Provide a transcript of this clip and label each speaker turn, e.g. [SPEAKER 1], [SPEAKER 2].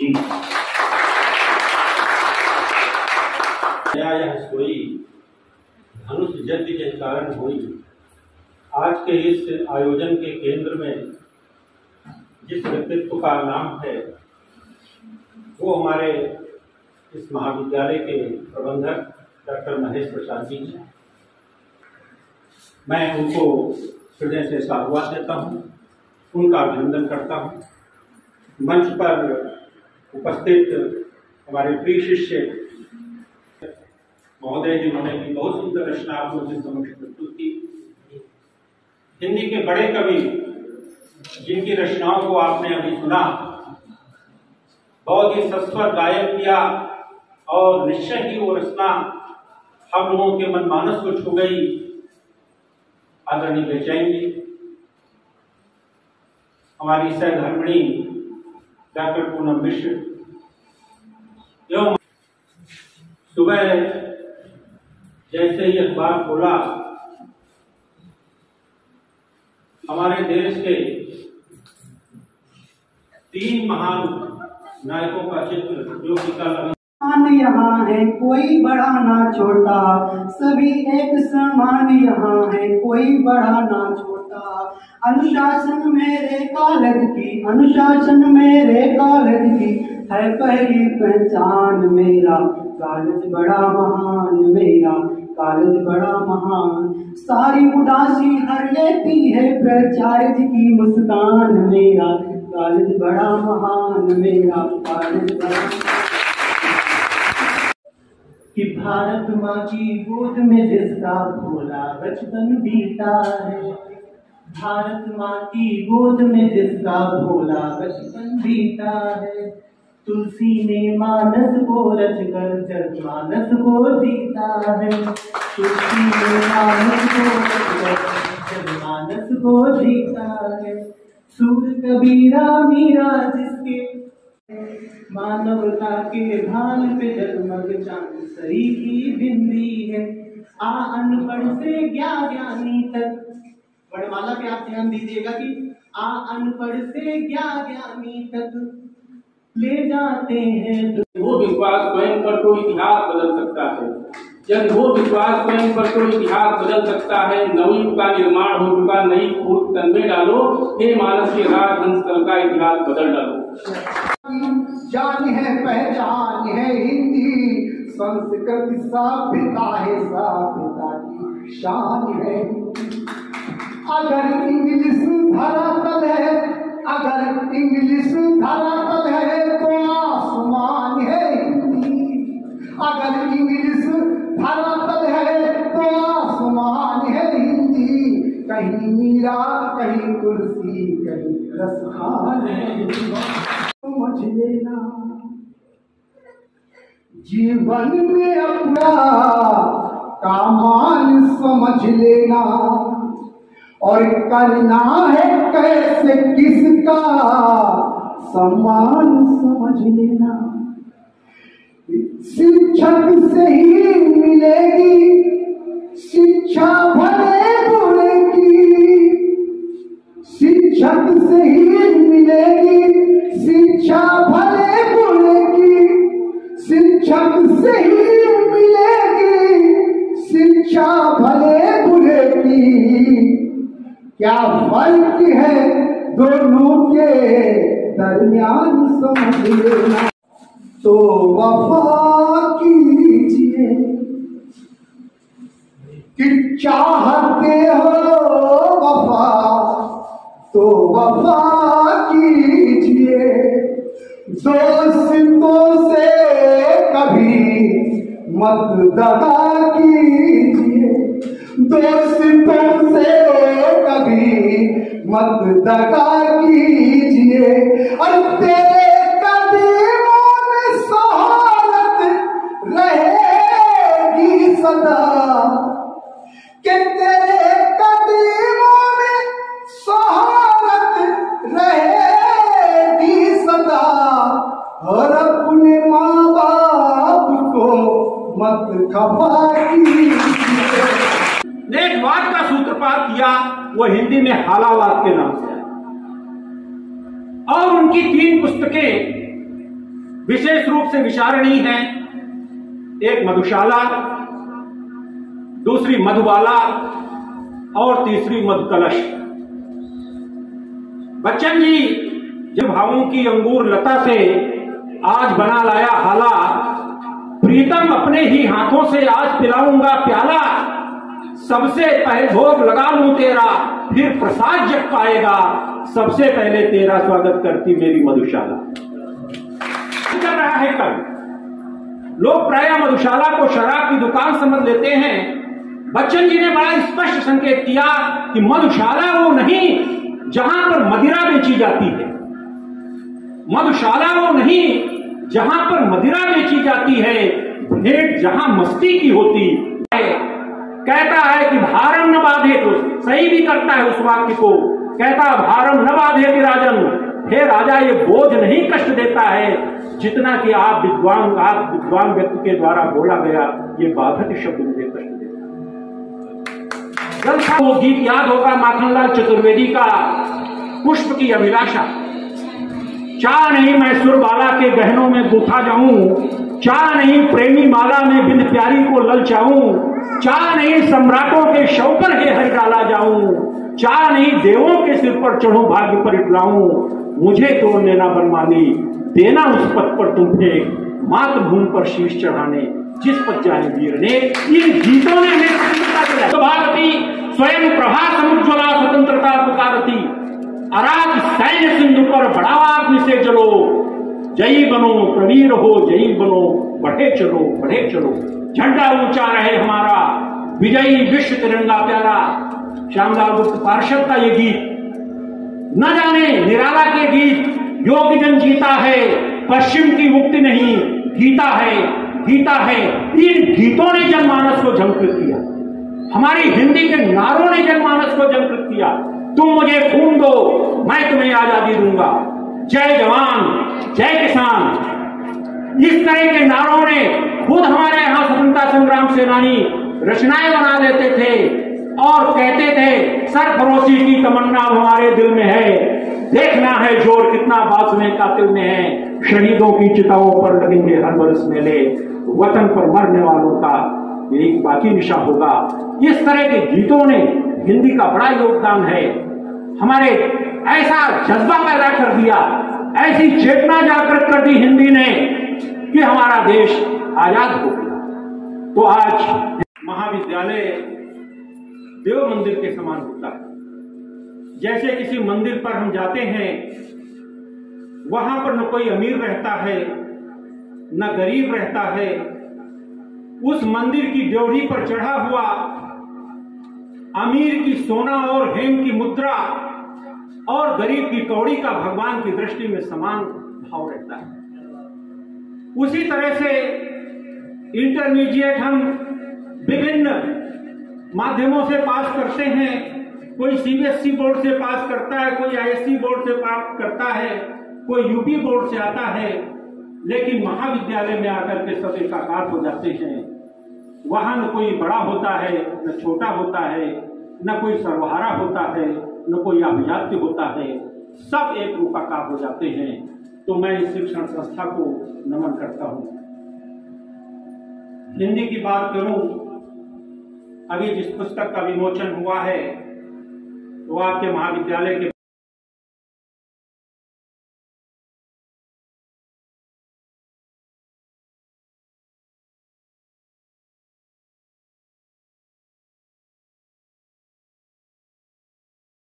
[SPEAKER 1] जी। यह सोई धनुष यज्ञ के कारण हुई। आज के इस आयोजन के केंद्र में जिस व्यक्तित्व का नाम है वो हमारे इस महाविद्यालय के प्रबंधक डॉक्टर महेश प्रसाद जी हैं। मैं उनको हृदय से साधुवाद देता हूँ, उनका अभिनंदन करता हूँ। मंच पर उपस्थित हमारे प्रिय शिष्य महोदय जिन्होंने भी बहुत सुंदर रचना आप लोगों के समक्ष प्रस्तुत की। हिंदी के बड़े कवि जिनकी रचनाओं को आपने अभी सुना, बहुत ही सस्वर गायन किया और निश्चय ही वो रचना हम लोगों के मनमानस को छू गई। आदरणीय बेचैनी हमारी सहधर्मिणी डॉक्टर पूनम मिश्र एवं सुबह जैसे ही अखबार खोला हमारे देश के 3 महान नायकों का चित्र जो कि कल
[SPEAKER 2] यहाँ है कोई बड़ा ना छोटा, सभी एक समान यहाँ है कोई बड़ा ना छोटा। अनुशासन मेरे कॉलेज की, अनुशासन मेरे कॉलेज की है पहली पहचान। मेरा कॉलेज बड़ा महान, मेरा कॉलेज बड़ा महान। सारी उदासी हर लेती है प्राचार्य की मुस्कान। मेरा कॉलेज बड़ा महान, मेरा कॉलेज बड़ा। कि भारत माँ की गोद में जिसका भोला बचपन बीता है, भारत माँ की गोद में जिसका भोला बचपन बीता है। तुलसी ने मानस को रचकर जनमानस को जीता है, तुलसी ने मानस को रचकर जनमानस को जीता है। सूर कबीरा मीरा जिसके मानवता के भाल पे जगमग चांद सरी की बिंदी है। आ अनपढ़ से ज्ञानी तक, वर्णमाला पे आप ध्यान दीजिएगा कि आ अनपढ़ से ज्ञानी तक ले जाते हैं।
[SPEAKER 3] वो विश्वास स्वयं पर तो इतिहास बदल सकता है, जब वो विश्वास स्वयं पर तो इतिहास बदल सकता है। नवयुग का निर्माण हो चुका, नई फूट तन में डालो, हे मानस के राजहंस कल का इतिहास बदल डालो।
[SPEAKER 2] जान है पहचान है हिंदी, संस्कृति सभ्यता है, सभ्यता की शान है। अगर इंग्लिश धरातल है, अगर इंग्लिश धरातल है तो आसमान है हिंदी। अगर इंग्लिश धरातल है तो आसमान है हिंदी। कहीं मीरा कहीं तुलसी कहीं रसखान है। समझ लेना जीवन में अपना का मान समझ लेना, और करना है कैसे किसका सम्मान समझ लेना। शिक्षक से ही मिलेगी शिक्षा भले बुरे की, शिक्षक से ही मिलेगी शिक्षा भले बुरे की। शिक्षक से ही मिलेगी शिक्षा भले बुरे की। क्या फर्क है दोनों के दरमियान समझ लेना। तो वफा कीजिए कि चाहते हो वफा, तो वफा कीजिए। दोस्तों से कभी मत दगा कीजिए, दोस्तों से कभी मत दगा कीजिए। और तेरे कदमों में सहारत रहेगी सदा, कि तेरे कदमों में सहारत रहेगी सदा। और अपने माँ बाप को मत खफा कीजिए।
[SPEAKER 1] नेटवाद का सूत्रपात किया वो हिंदी में हालावाद के नाम से, और उनकी 3 पुस्तकें विशेष रूप से विचारणी है। एक मधुशाला, दूसरी मधुबाला और तीसरी मधुकलश। बच्चन जी जब भावों की अंगूर लता से आज बना लाया हाला, प्रीतम अपने ही हाथों से आज पिलाऊंगा प्याला, सबसे पहले भोग लगा लूं तेरा, फिर प्रसाद जग पाएगा, सबसे पहले तेरा स्वागत करती मेरी मधुशाला। कर रहा है कल लोग प्रायः मधुशाला को शराब की दुकान समझ लेते हैं। बच्चन जी ने बड़ा स्पष्ट संकेत किया कि मधुशाला वो नहीं जहां पर मदिरा बेची जाती है, मधुशाला वो नहीं जहां पर मदिरा बेची जाती है, भेंट जहां मस्ती की होती है। कहता है कि भारम न बाधे, तो सही भी करता है उस वाक्य को, कहता भारम न बाधे राजन, हे राजा ये बोझ नहीं कष्ट देता है जितना कि आप विद्वान व्यक्ति के द्वारा बोला गया ये बाधक शब्द मुझे कष्ट देता। वो गीत याद होगा माखनलाल चतुर्वेदी का, पुष्प की अभिलाषा। चाह नहीं मैं सुरबाला के गहनों में गूथा जाऊं, चाह नहीं प्रेमी माला में बिन प्यारी को ललचाऊं, चाह नहीं सम्राटों के शव पर हे हर डाला जाऊं, चाह नहीं देवों के सिर पर चढ़ूं भाग्य पर इटलाऊं, मुझे तो लेना बनमाली देना उस पथ पर तुम्हें, मातृभूमि पर शीश चढ़ाने जिस पथ जाए वीर ने। इन गीतों ने हमें स्वतंत्रता दिलाई। भारती स्वयं प्रभा समुज्ज्वला स्वतंत्रता पुकारती, अराग सैन्य सिंधु पर बढ़ावा से चलो, जयी बनो प्रवीर हो जयी बनो, बढ़े चलो बढ़े चलो, झंडा ऊंचा रहे हमारा, विजयी विश्व तिरंगा प्यारा। श्यामलाल गुप्त पार्षद का ये गीत, न जाने निराला के गीत, योगी जन जीता है पश्चिम की मुक्ति नहीं, गीता है गीता है। इन गीतों ने जनमानस को झंकृत किया, हमारी हिंदी के नारों ने जनमानस को झंकृत किया। तुम मुझे खून दो मैं तुम्हें आजादी दूंगा, जय जवान जय किसान, इस तरह के नारों ने खुद हमारे यहां स्वतंत्रता संग्राम सेनानी रचनाएं बना लेते थे और कहते थे सरफरोशी की तमन्ना हमारे दिल में है, देखना है जोर कितना बाज़ कातिल में है, शहीदों की चिताओं पर लगेंगे हर बरस मेले, वतन पर मरने वालों का एक बाकी निशा होगा। इस तरह के गीतों ने हिंदी का बड़ा योगदान है, हमारे ऐसा जज्बा पैदा कर दिया, ऐसी चेतना जागृत कर दी हिंदी ने कि हमारा देश आजाद हो गया। तो आज महाविद्यालय देव मंदिर के समान होता है। जैसे किसी मंदिर पर हम जाते हैं, वहां पर न कोई अमीर रहता है न गरीब रहता है, उस मंदिर की ड्योढ़ी पर चढ़ा हुआ अमीर की सोना और हेम की मुद्रा और गरीब की कौड़ी का भगवान की दृष्टि में समान भाव रहता है। उसी तरह से इंटरमीडिएट हम विभिन्न माध्यमों से पास करते हैं, कोई सीबीएसई बोर्ड से पास करता है, कोई आईएससी बोर्ड से पास करता है, कोई यूपी बोर्ड से आता है, लेकिन महाविद्यालय में आकर के सब एकाकार हो जाते हैं। वहां न कोई बड़ा होता है न छोटा होता है, न कोई सर्वहारा होता है न कोई अभिजात्य होता है, सब एक रूपाकार हो जाते हैं। तो मैं इस शिक्षण संस्था को नमन करता हूं। हिंदी की बात करूं, अभी जिस पुस्तक का विमोचन हुआ है वो आपके महाविद्यालय के